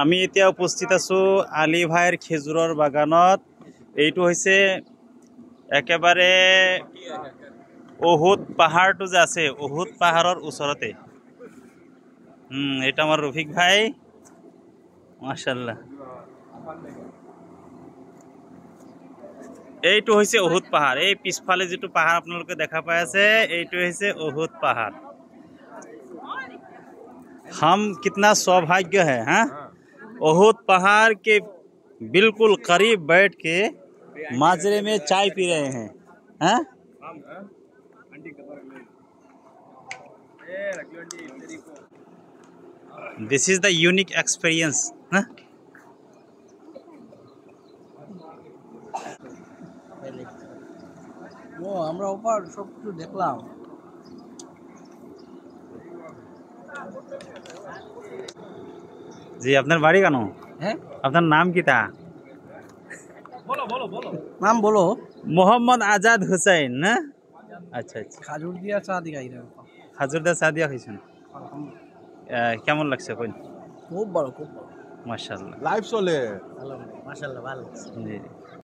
আমি এতিয়া উপস্থিত আছো আলী ভাইৰ খেজুৰৰ বাগানত। এইটো হৈছে একেবাৰে উহুদ পাহাৰটো যে আছে, উহুদ পাহাৰৰ ওচৰতে। এটা আমার রফিক ভাই, মাশাআল্লাহ। এইটো হৈছে উহুদ পাহাৰ। এই পিছফালে যেটো পাহাৰ আপোনালোকে দেখা পাই আছে, এইটো হৈছে উহুদ পাহাৰ। हम कितना सौभाग्य है, हाँ? उहुद पहाड़ के बिल्कुल करीब बैठ के माजरे में चाय पी रहे हैं, हाँ? This is the unique experience, हाँ? वो আমরা ওপার সব কিছু দেখলাম। জি, আপনার বাড়ি কেন? হ্যাঁ, আপনার নাম কি তা? নাম বলো। মোহাম্মদ আজাদ হুসাইন, না? আচ্ছা আচ্ছা। খাজুর দিয়া চা দিয়া আইরা। খাজুর দা চা দিয়া খাইছেন? কেমন লাগছে কইন? খুব ভালো, খুব ভালো। মাশাআল্লাহ। লাইভ চলে। ভালো, মাশাআল্লাহ ভালো। জি।